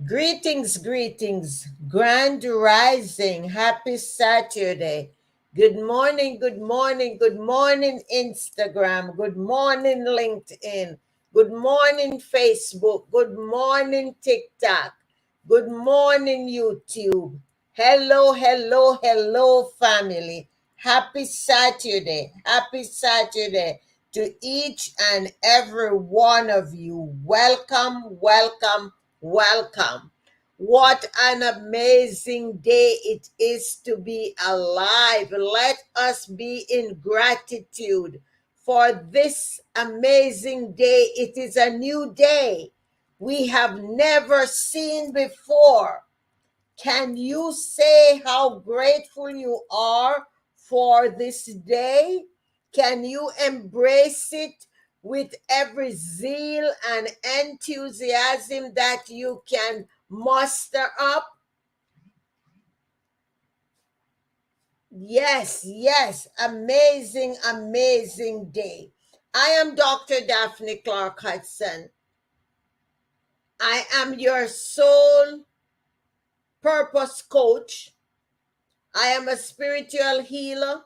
Greetings, greetings, grand rising, happy Saturday. Good morning, good morning, good morning, Instagram. Good morning, LinkedIn. Good morning, Facebook. Good morning, TikTok. Good morning, YouTube. Hello, hello, hello, family. Happy Saturday. Happy Saturday to each and every one of you. Welcome, welcome, welcome. What an amazing day it is to be alive. Let us be in gratitude for this amazing day. It is a new day we have never seen before. Can you say how grateful you are for this day? Can you embrace it with every zeal and enthusiasm that you can muster up? Yes, yes, amazing, amazing day. I am Dr. Daphne Clarke-Hudson. I am your soul purpose coach. I am a spiritual healer.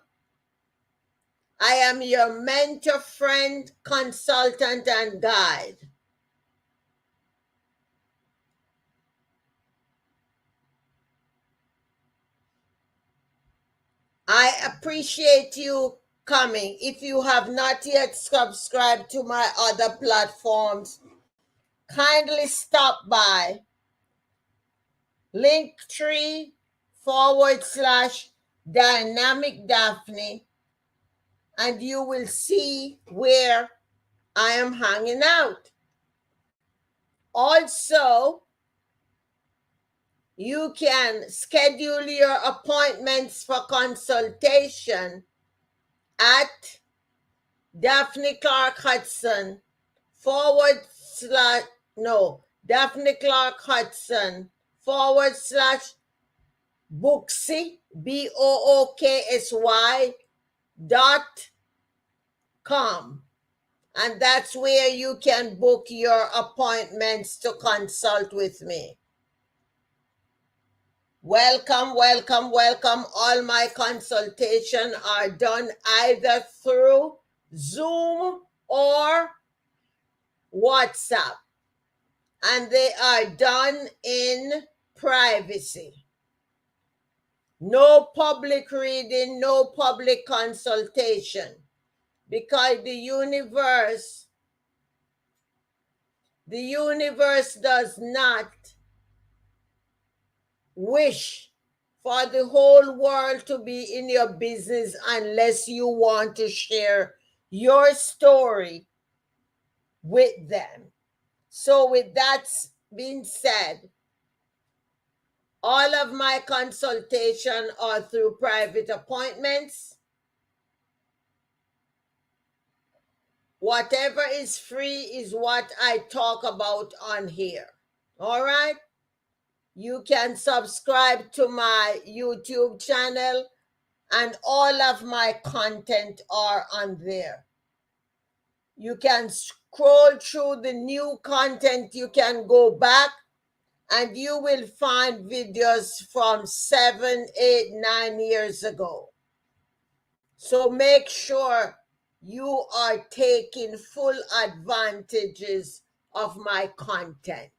I am your mentor, friend, consultant, and guide. I appreciate you coming. If you have not yet subscribed to my other platforms, kindly stop by Linktree/Dynamic Daphne, and you will see where I am hanging out. Also, you can schedule your appointments for consultation at Daphne Clarke-Hudson forward slash, no, Daphne Clarke-Hudson forward slash Booksy, BOOKSY.com. And that's where you can book your appointments to consult with me. Welcome, welcome, welcome. All my consultation are done either through Zoom or WhatsApp, and they are done in privacy. No public reading, no public consultation, because the universe does not wish for the whole world to be in your business unless you want to share your story with them. So with that being said, all of my consultation are through private appointments. Whatever is free is what I talk about on here. All right? You can subscribe to my YouTube channel, and all of my content are on there. You can scroll through the new content. You can go back and you will find videos from 7, 8, 9 years ago. So make sure you are taking full advantages of my content.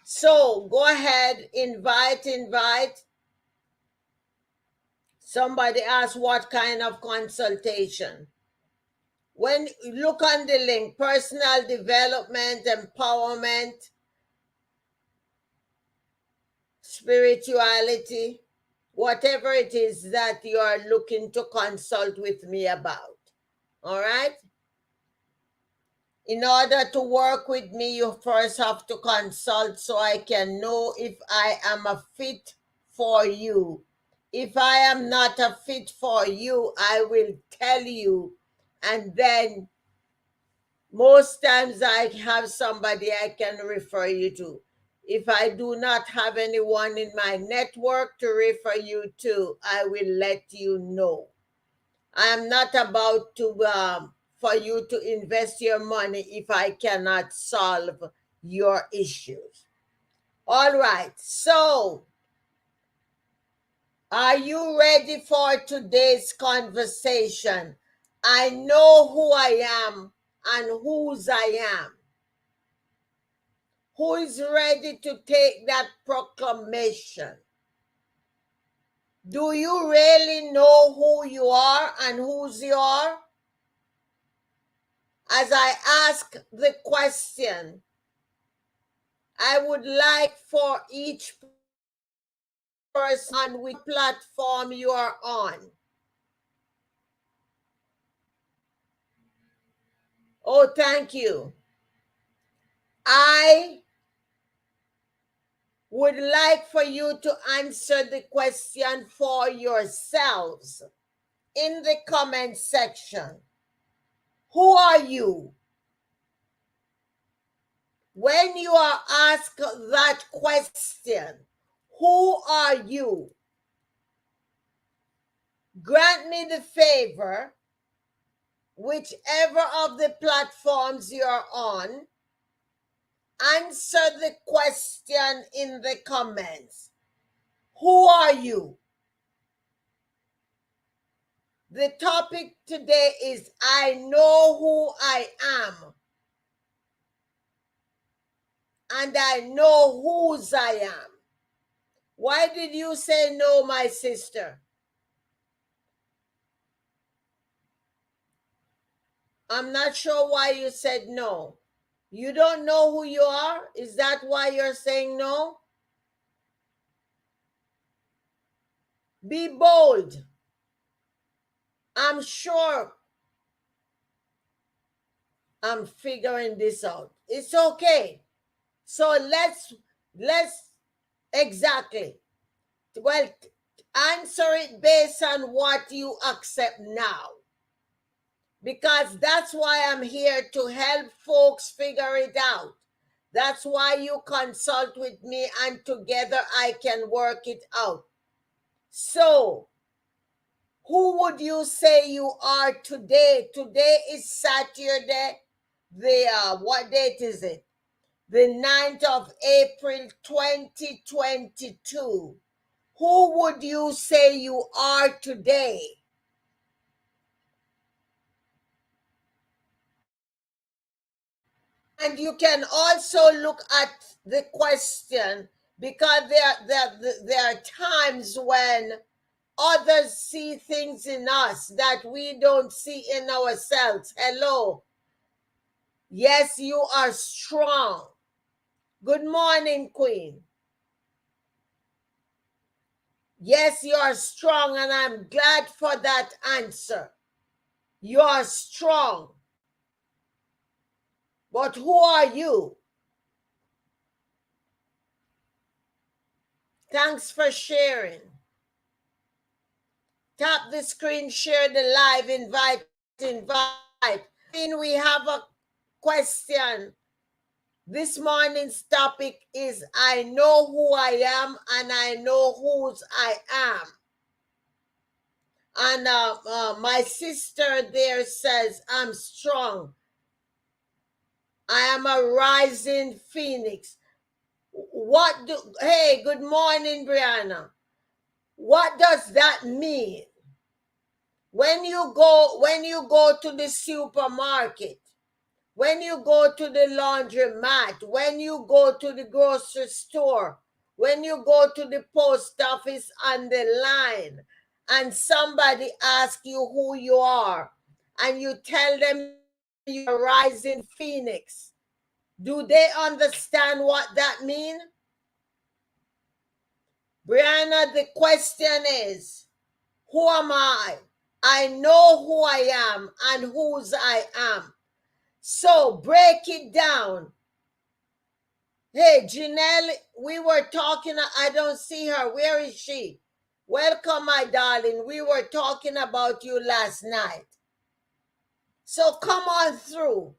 So go ahead, invite. Somebody asked what kind of consultation. When you look on the link, personal development, empowerment, spirituality, whatever it is that you are looking to consult with me about. All right? In order to work with me, you first have to consult so I can know if I am a fit for you. If I am not a fit for you, I will tell you. And then most times I have somebody I can refer you to. If I do not have anyone in my network to refer you to, I will let you know. I am not about to for you to invest your money if I cannot solve your issues. All right. So, are you ready for today's conversation? I know who I am and whose I am. Who is ready to take that proclamation? Do you really know who you are and whose you are? As I ask the question, I would like for each person on which platform you are on. Oh, thank you. I would like for you to answer the question for yourselves in the comment section. Who are you? When you are asked that question, who are you? Grant me the favor, whichever of the platforms you're on, answer the question in the comments. Who are you? The topic today is I know who I am. And I know whose I am. Why did you say no, my sister? I'm not sure why you said no. You don't know who you are? Is that why you're saying no? Be bold. I'm sure I'm figuring this out. It's okay. So let's exactly. Well, answer it based on what you accept now. Because that's why I'm here to help folks figure it out. That's why you consult with me and together I can work it out. So, who would you say you are today? Today is Saturday. What date is it? The 9th of April 2022. Who would you say you are today? And you can also look at the question because there are times when others see things in us that we don't see in ourselves. Hello. Yes, you are strong. Good morning, Queen. Yes, you are strong, and I'm glad for that answer. You are strong. But who are you? Thanks for sharing. Tap the screen, share the live, invite. We have a question. This morning's topic is I know who I am and I know whose I am. And my sister there says, I'm strong. I am a rising phoenix. Hey, good morning, Brianna. What does that mean? When you go to the supermarket, when you go to the laundromat, when you go to the grocery store, when you go to the post office on the line, and somebody asks you who you are, and you tell them you're a rising phoenix, do they understand what that means? Brianna, the question is, who am I? I know who I am and whose I am. So break it down. Hey, Janelle, we were talking. I don't see her. Where is she? Welcome, my darling. We were talking about you last night. So come on through.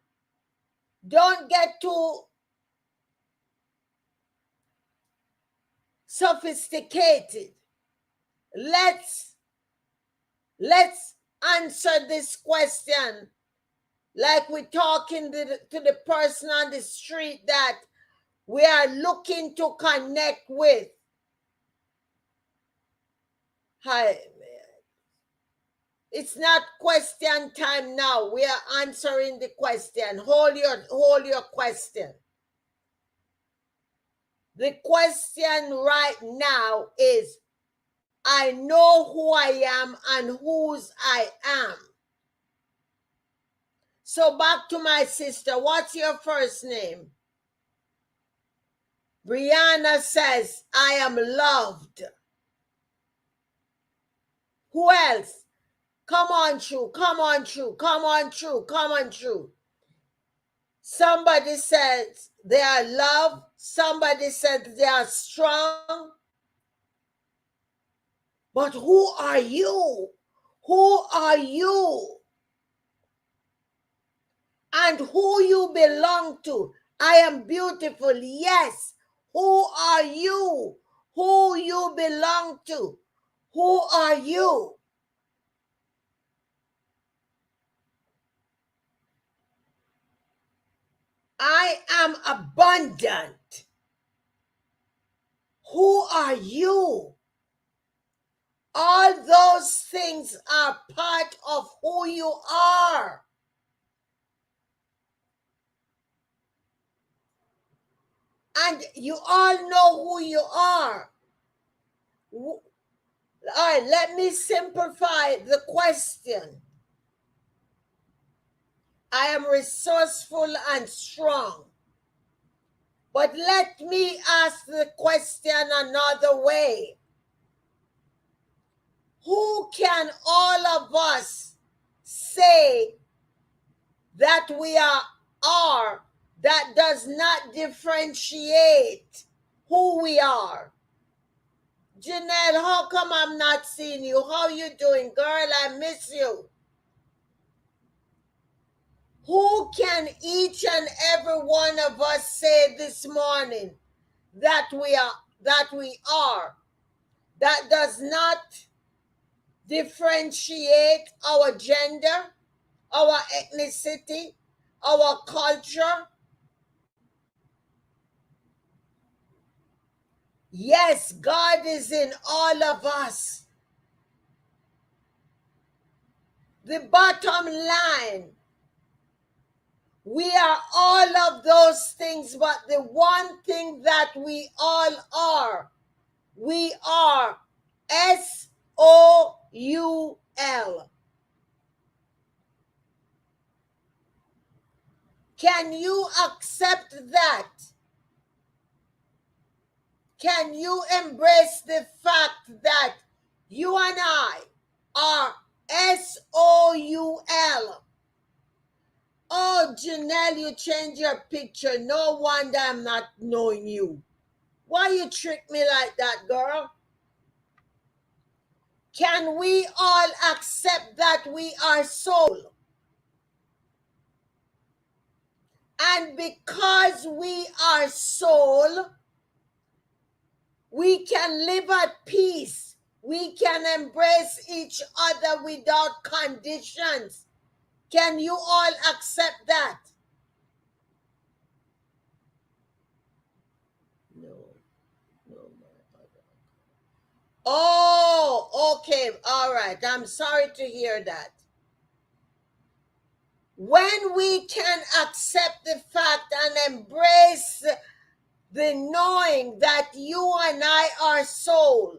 Don't get too sophisticated. Let's answer this question like we're talking to the person on the street that we are looking to connect with. Hi. It's not question time now. We are answering the question. Hold your question. The question right now is, I know who I am and whose I am. So back to my sister. What's your first name? Brianna says, I am loved. Who else? Come on true, come on true, come on true, come on true. Somebody says they are loved. Somebody said they are strong. But who are you? Who are you? And who you belong to? I am beautiful. Yes. Who are you? Who you belong to? Who are you? I am abundant. Who are you? All those things are part of who you are. And you all know who you are. All right, let me simplify the question. I am resourceful and strong. But let me ask the question another way. Who can all of us say that we are that does not differentiate who we are? Janelle, how come I'm not seeing you? How you doing? Girl, I miss you. Who can each and every one of us say this morning that we are, that does not differentiate our gender, our ethnicity, our culture? Yes, God is in all of us. The bottom line, we are all of those things, but the one thing that we all are, we are SOUL. Can you accept that? Can you embrace the fact that you and I are SOUL? Oh, Janelle, you changed your picture. No wonder I'm not knowing you. Why you trick me like that, girl? Can we all accept that we are soul? And because we are soul, we can live at peace. We can embrace each other without conditions. Can you all accept that? No. Oh, okay. All right. I'm sorry to hear that. When we can accept the fact and embrace the knowing that you and I are soul,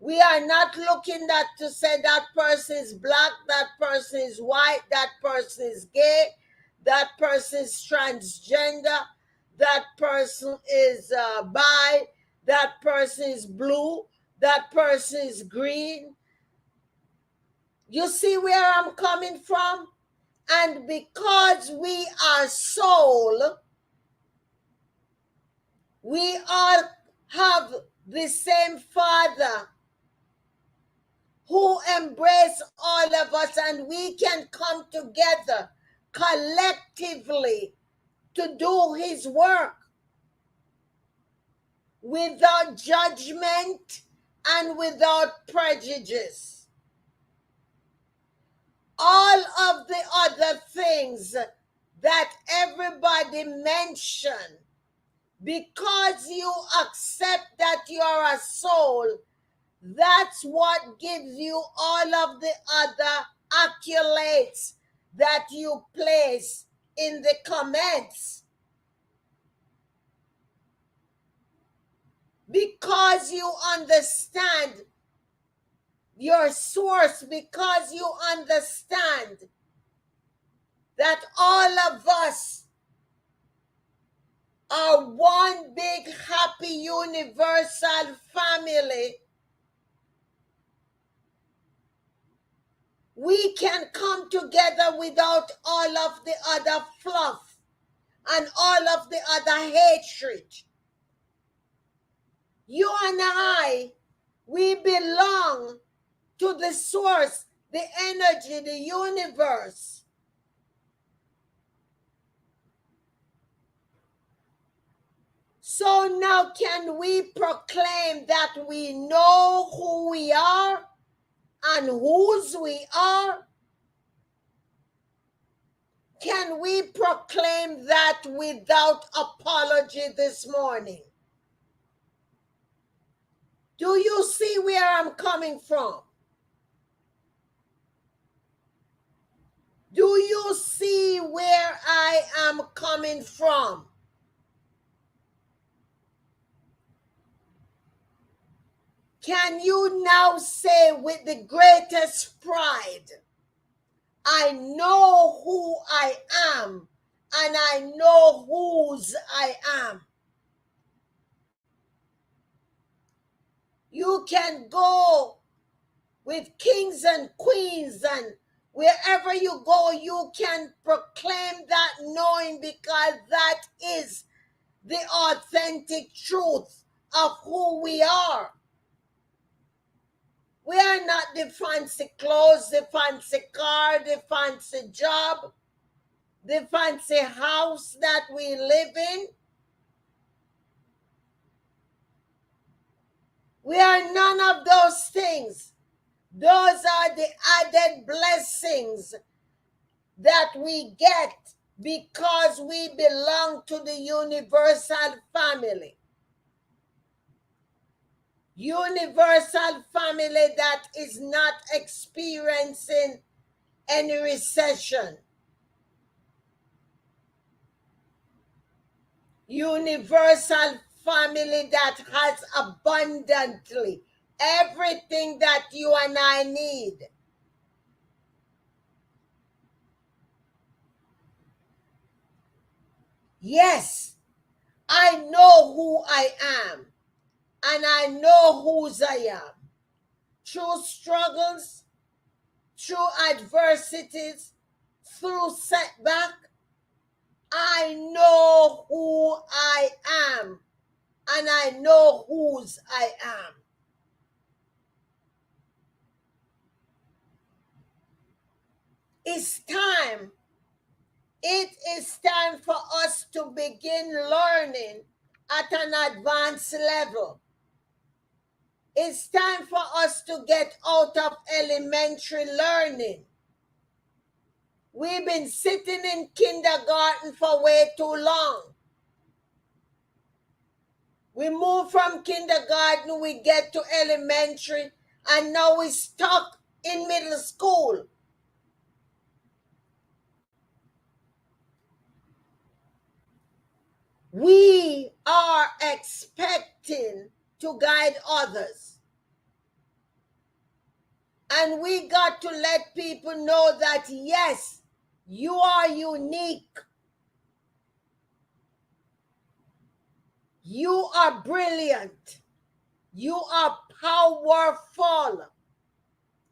we are not looking at to say that person is black, that person is white, that person is gay, that person is transgender, that person is bi, that person is blue, that person is green. You see where I'm coming from? And because we are soul, we all have the same Father who embraces all of us, and we can come together collectively to do His work without judgment and without prejudice. All of the other things that everybody mentioned, Because you accept that you are a soul, that's what gives you all of the other accolades that you place in the comments. Because you understand your source, because you understand that all of us are one big happy universal family, we can come together without all of the other fluff and all of the other hatred. You and I, we belong to the source, the energy, the universe. So now can we proclaim that we know who we are and whose we are? Can we proclaim that without apology this morning? Do you see where I'm coming from? Do you see where I am coming from? Can you now say with the greatest pride, I know who I am and I know whose I am? You can go with kings and queens, and wherever you go, you can proclaim that knowing, because that is the authentic truth of who we are. We are not the fancy clothes, the fancy car, the fancy job, the fancy house that we live in. We are none of those things. Those are the added blessings that we get because we belong to the universal family. Universal family that is not experiencing any recession. Universal family that has abundantly everything that you and I need. Yes, I know who I am and I know whose I am. Through struggles, through adversities, through setback, I know who I am and I know whose I am. It's time. It is time for us to begin learning at an advanced level. It's time for us to get out of elementary learning. We've been sitting in kindergarten for way too long. We move from kindergarten, we get to elementary, and now we're stuck in middle school. We are expecting to guide others. And we got to let people know that, yes, you are unique. You are brilliant. You are powerful.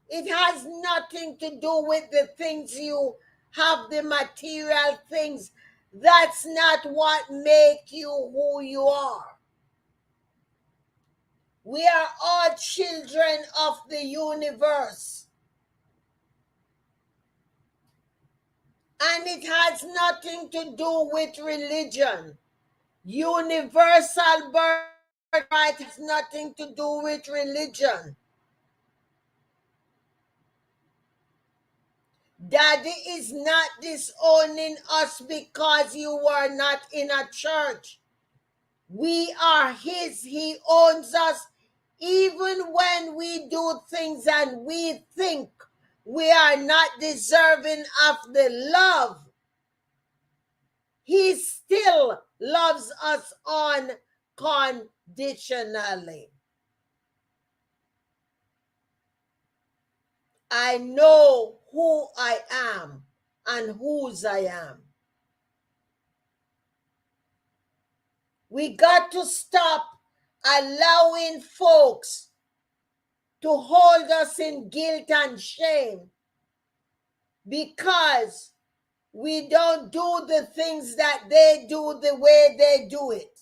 It has nothing to do with the things you have, the material things. That's not what makes you who you are. We are all children of the universe. And it has nothing to do with religion. Universal birthright has nothing to do with religion. Daddy is not disowning us because you were not in a church. We are his. He owns us. Even when we do things and we think we are not deserving of the love, he still loves us unconditionally. I know who I am and whose I am. We got to stop allowing folks to hold us in guilt and shame because we don't do the things that they do the way they do it.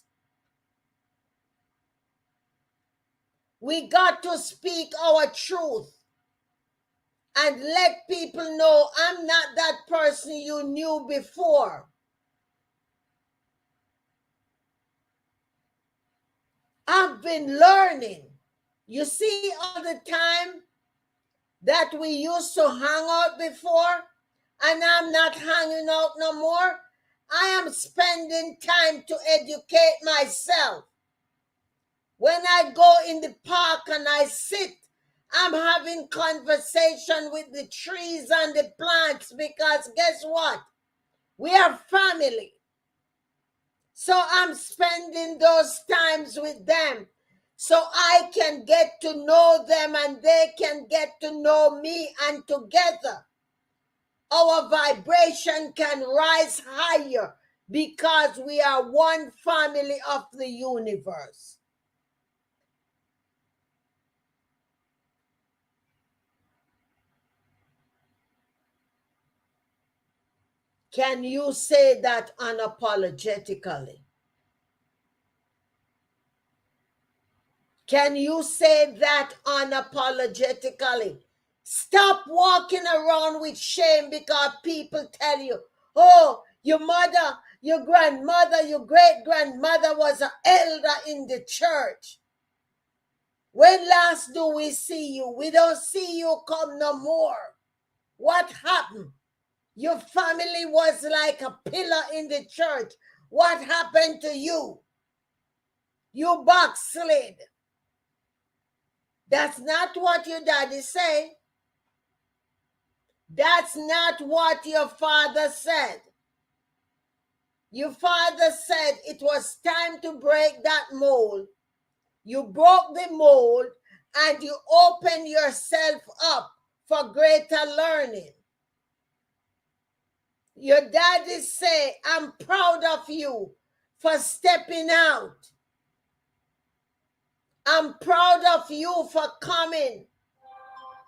We got to speak our truth and let people know I'm not that person you knew before. I've been learning. You see, all the time that we used to hang out before, and I'm not hanging out no more, I am spending time to educate myself. When I go in the park and I sit, I'm having conversation with the trees and the plants because guess what? We are family. So I'm spending those times with them so I can get to know them and they can get to know me, and together our vibration can rise higher because we are one family of the universe. Can you say that unapologetically? Can you say that unapologetically? Stop walking around with shame because people tell you, oh, your mother, your grandmother, your great-grandmother was an elder in the church. When last do we see you? We don't see you come no more. What happened? Your family was like a pillar in the church. What happened to you? You backslid. That's not what your daddy say. That's not what your father said. Your father said it was time to break that mold. You broke the mold and you opened yourself up for greater learning. Your daddy say, I'm proud of you for stepping out. I'm proud of you for coming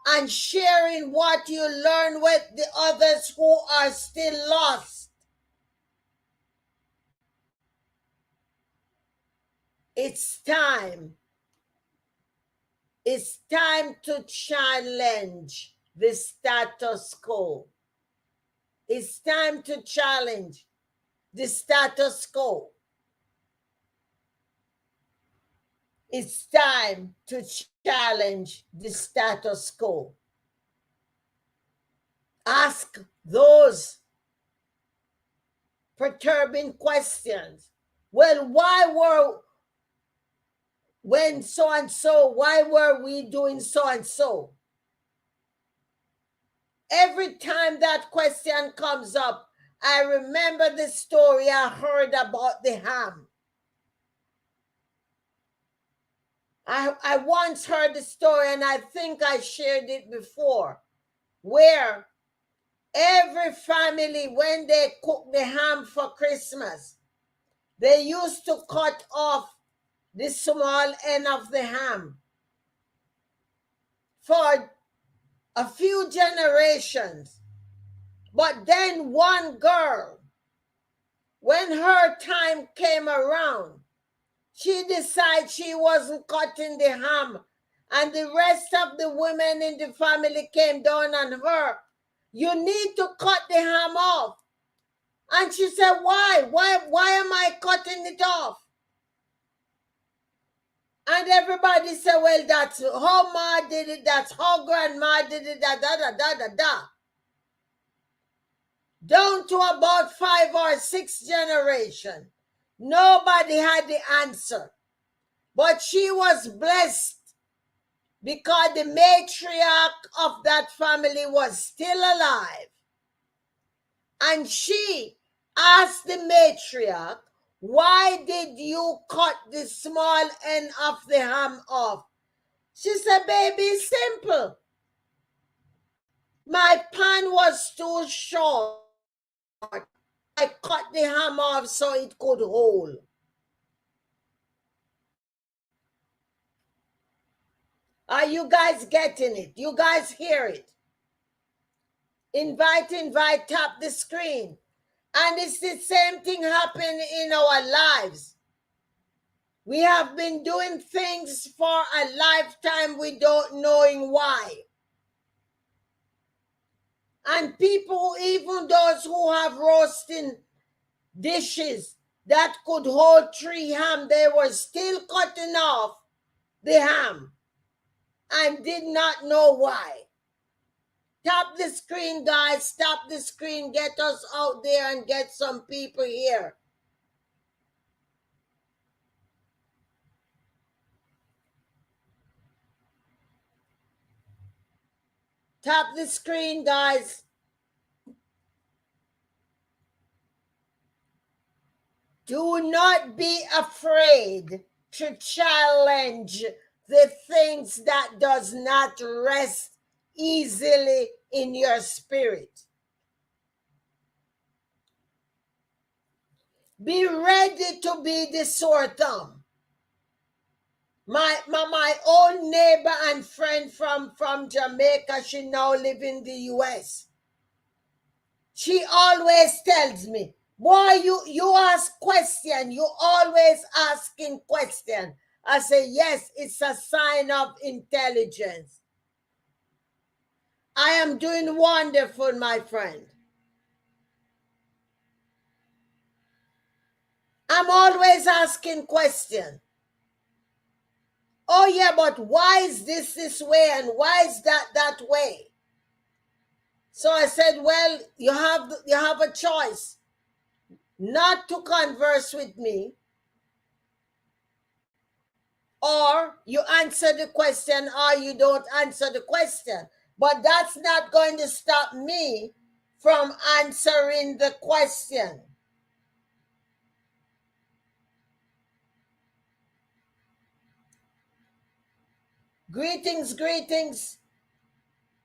and sharing what you learn with the others who are still lost. It's time. It's time to challenge the status quo. It's time to challenge the status quo. It's time to challenge the status quo. Ask those perturbing questions. Well, when so and so, why were we doing so and so? Every time that question comes up, I remember the story I heard about the ham. I once heard the story, and I think I shared it before, where every family, when they cook the ham for Christmas, they used to cut off the small end of the ham. For a few generations. But then one girl, when her time came around, she decided she wasn't cutting the ham. And the rest of the women in the family came down on her. You need to cut the ham off. And she said, why? Why am I cutting it off? And everybody said, well, that's how Ma did it, that's how Grandma did it, da da da da da da. Down to about 5 or 6 generations. Nobody had the answer. But she was blessed because the matriarch of that family was still alive. And she asked the matriarch, why did you cut the small end of the ham off? She said, baby, it's simple. My pan was too short. I cut the ham off so it could hold. Are you guys getting it? You guys hear it? Invite, tap the screen. And it's the same thing happening in our lives. We have been doing things for a lifetime without knowing why. And people, even those who have roasting dishes that could hold 3 ham, they were still cutting off the ham and did not know why. Tap the screen, guys. Tap the screen. Get us out there and get some people here. Tap the screen, guys. Do not be afraid to challenge the things that does not rest easily in your spirit. Be ready to be the sore thumb. My own neighbor and friend from Jamaica, she now live in the US. She always tells me, boy, you ask question, you always asking question. I say, yes, it's a sign of intelligence. I am doing wonderful, my friend. I'm always asking question. Oh yeah, but why is this way and why is that way? So I said, well, you have a choice not to converse with me, or you answer the question or you don't answer the question. But that's not going to stop me from answering the question. Greetings, greetings.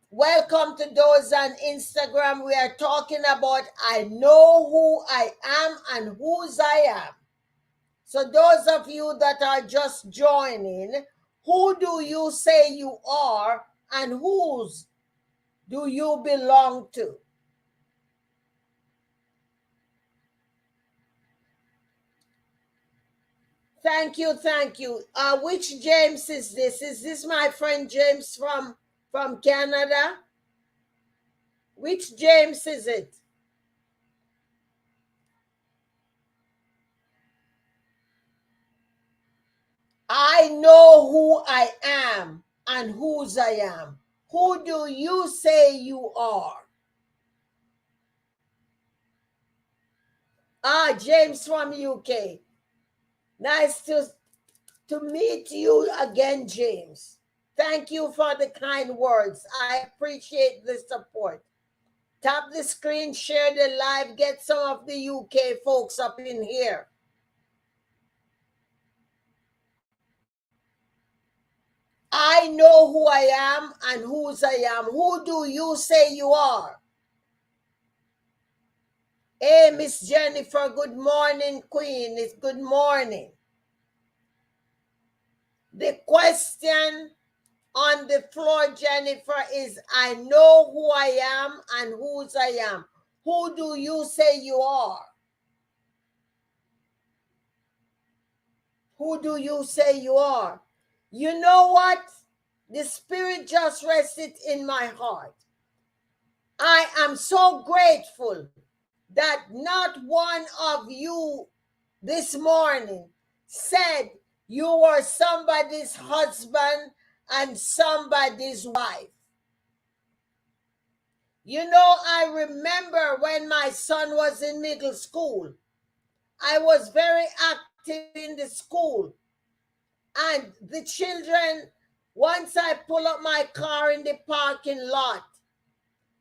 Welcome to those on Instagram. We are talking about I know who I am and whose I am. So those of you that are just joining, who do you say you are and whose do you belong to? Thank you, thank you. Which James is this? Is this my friend James from Canada? Which James is it? I know who I am and whose I am. Who do you say you are? James from UK. Nice to meet you again, James. Thank you for the kind words. I appreciate the support. Tap the screen, share the live, get some of the UK folks up in here. I know who I am and whose I am. Who do you say you are? Hey, Miss Jennifer, good morning, Queen. It's good morning. The question on the floor, Jennifer, is I know who I am and whose I am. Who do you say you are? Who do you say you are? You know what? The Spirit just rested in my heart. I am so grateful that not one of you this morning said you were somebody's husband and somebody's wife. You know, I remember when my son was in middle school, I was very active in the school. And the children, once I pull up my car in the parking lot,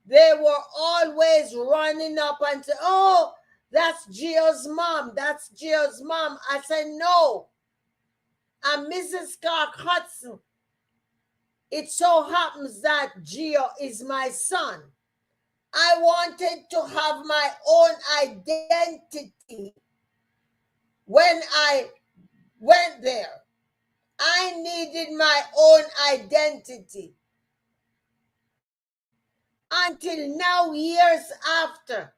they were always running up and say, "Oh, that's Gio's mom. That's Gio's mom." I said, "No, I'm Mrs. Clarke-Hudson. It so happens that Gio is my son." I wanted to have my own identity when I went there. I needed my own identity. Until now, years after,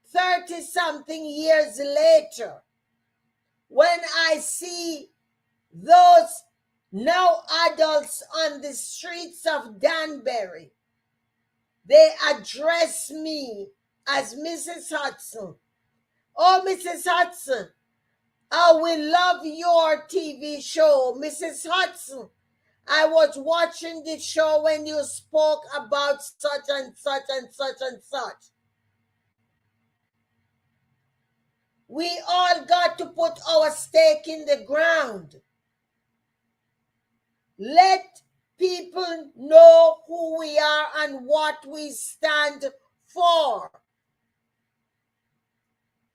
30 something years later, when I see those now adults on the streets of Danbury, they address me as Mrs. Hudson. "Oh, Mrs. Hudson, I will love your TV show, Mrs. Hudson. I was watching the show when you spoke about such and such and such and such." We all got to put our stake in the ground. Let people know who we are and what we stand for.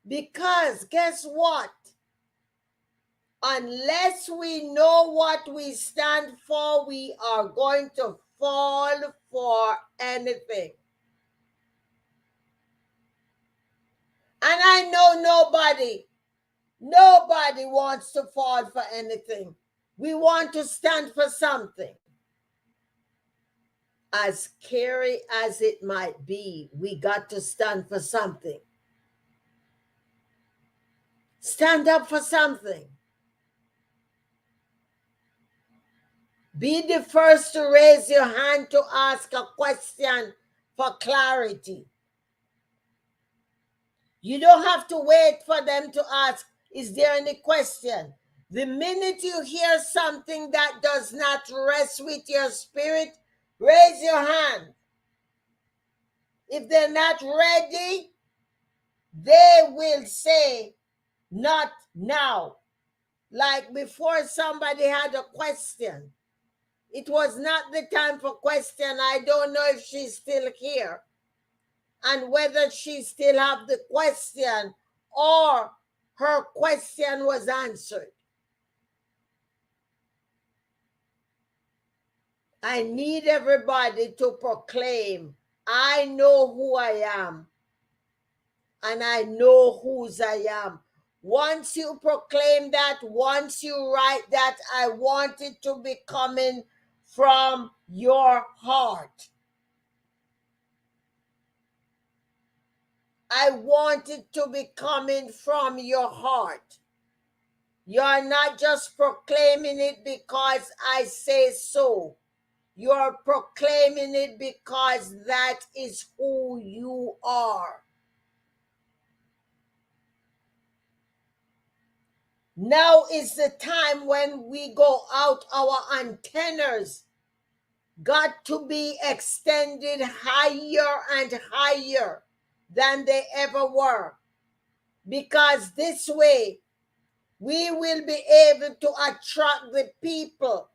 Because guess what? Unless we know what we stand for, we are going to fall for anything. And I know nobody wants to fall for anything. We want to stand for something. As scary as it might be, we got to stand for something. Stand up for something. Be the first to raise your hand to ask a question for clarity. You don't have to wait for them to ask, "Is there any question?" The minute you hear something that does not rest with your spirit, raise your hand. If they're not ready, they will say, "Not now." Like before, somebody had a question. It was not the time for question. I don't know if she's still here and whether she still have the question or her question was answered. I need everybody to proclaim, "I know who I am and I know whose I am." Once you proclaim that, once you write that, I want it to be coming from your heart. I want it to be coming from your heart. You're not just proclaiming it because I say so. You're proclaiming it because that is who you are. Now is the time when we go out, our antennas got to be extended higher and higher than they ever were. Because this way, we will be able to attract the people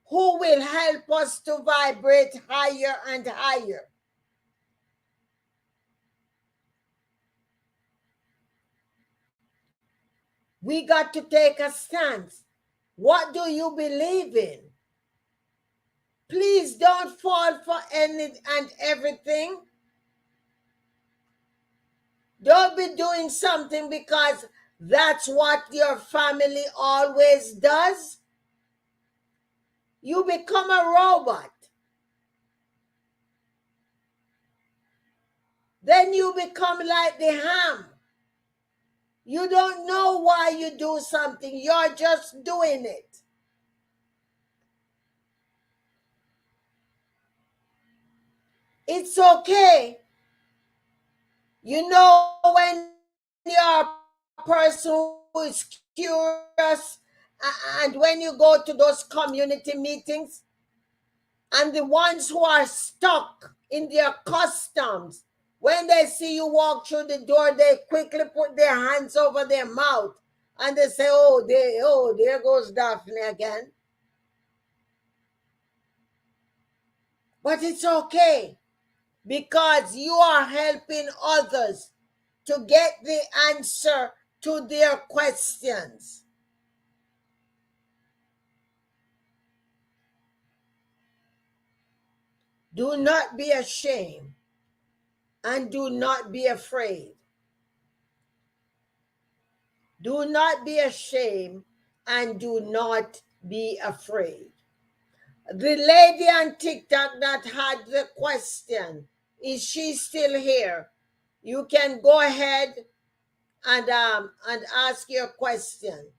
who will help us to vibrate higher and higher. We got to take a stance. What do you believe in? Please don't fall for any and everything. Don't be doing something because that's what your family always does. You become a robot. Then you become like the ham. You don't know why you do something. You're just doing it. It's okay. You know, when you're a person who is curious, and when you go to those community meetings, and the ones who are stuck in their customs, When they see you walk through the door, they quickly put their hands over their mouth and they say, oh, there goes Daphne again. But it's okay because you are helping others to get the answer to their questions. Do not be ashamed and do not be afraid. Do not be ashamed and do not be afraid. The lady on TikTok that had the question, is she still here? You can go ahead and ask your question.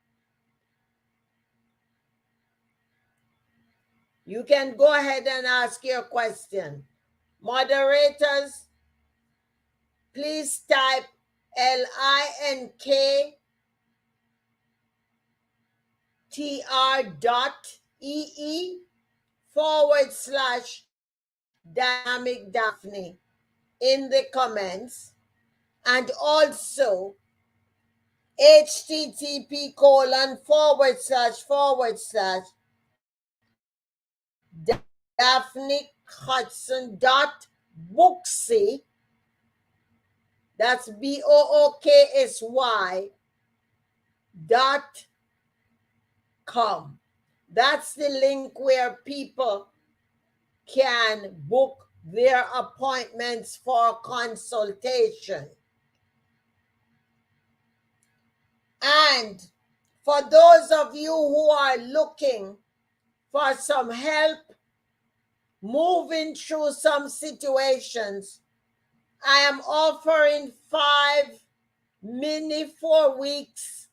You can go ahead and ask your question. Moderators, please type linktr.ee/dynamic Daphne in the comments, and also http://daphne-hudson.booksy, that's BOOKSY.com. That's the link where people can book their appointments for consultation. And for those of you who are looking for some help moving through some situations, I am offering 5 mini 4 weeks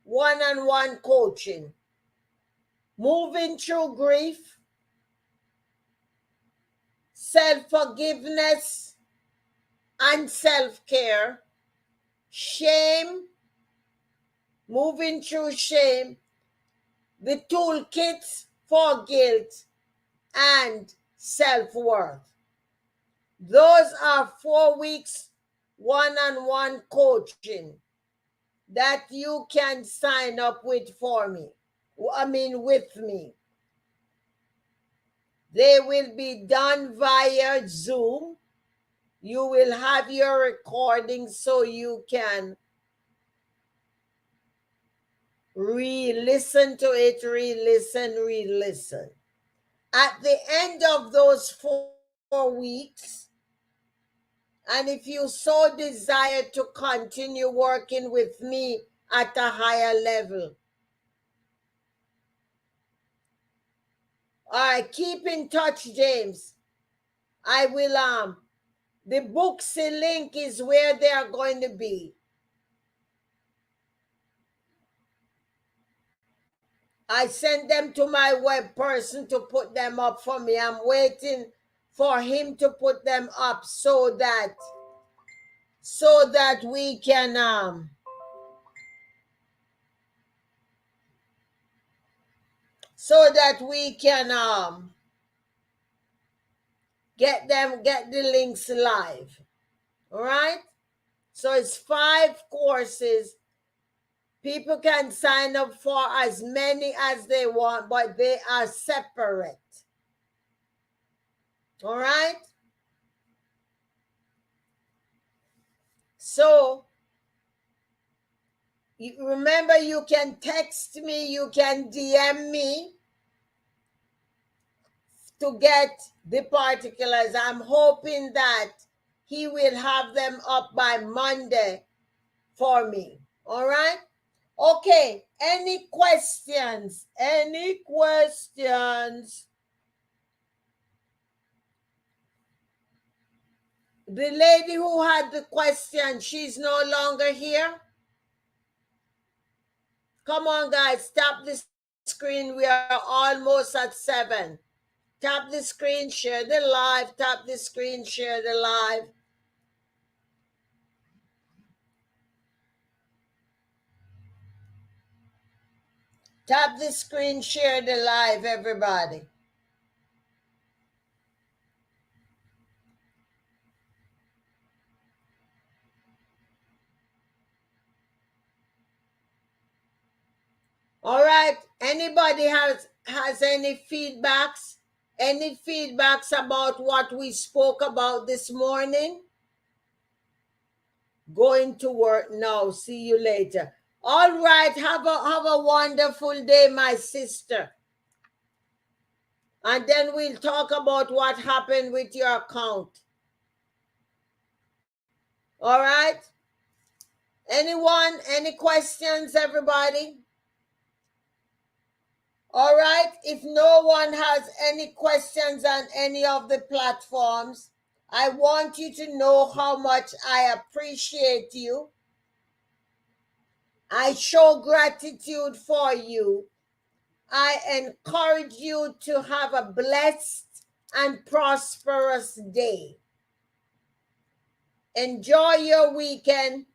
one-on-one coaching. Moving through grief, self-forgiveness and self-care, shame, moving through shame, the toolkits for guilt, and self-worth. Those are 4 weeks one-on-one coaching that you can sign up with with me. They will be done via Zoom. You will have your recording so you can re-listen to it, re-listen. At the end of those 4 weeks, and if you so desire to continue working with me at a higher level, all right, keep in touch, James. I will, the Booksy link is where they are going to be. I sent them to my web person to put them up for me. I'm waiting for him to put them up so that we can get the links live. All right? So it's 5 courses. People can sign up for as many as they want, but they are separate. All right? So remember, you can text me, you can DM me to get the particulars. I'm hoping that he will have them up by Monday for me. All right? Okay. Any questions? Any questions? The lady who had the question, she's no longer here. Come on, guys. Tap the screen. We are almost at 7. Tap the screen, share the live. Tap the screen, share the live. Tap the screen, share the live, everybody. All right. Anybody has any feedbacks? Any feedbacks about what we spoke about this morning? Going to work now. See you later. All right. Have a wonderful day, my sister. And then we'll talk about what happened with your account. All right. Anyone? Any questions, everybody? All right. If no one has any questions on any of the platforms, I want you to know how much I appreciate you. I show gratitude for you. I encourage you to have a blessed and prosperous day. Enjoy your weekend.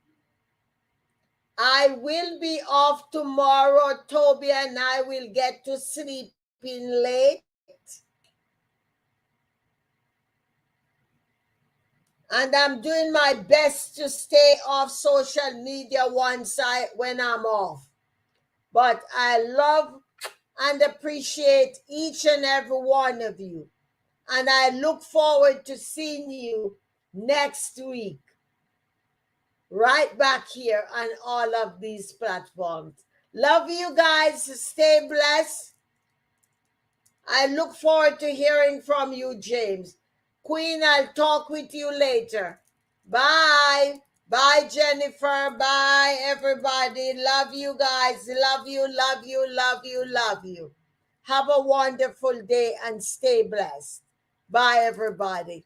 I will be off tomorrow. Toby and I will get to sleep in late. And I'm doing my best to stay off social media when I'm off. But I love and appreciate each and every one of you. And I look forward to seeing you next week. Right back here on all of these platforms. Love you guys. Stay blessed. I look forward to hearing from you, James. Queen, I'll talk with you later. Bye. Bye, Jennifer. Bye, everybody. Love you guys. Love you, love you, love you, love you. Have a wonderful day and stay blessed. Bye, everybody.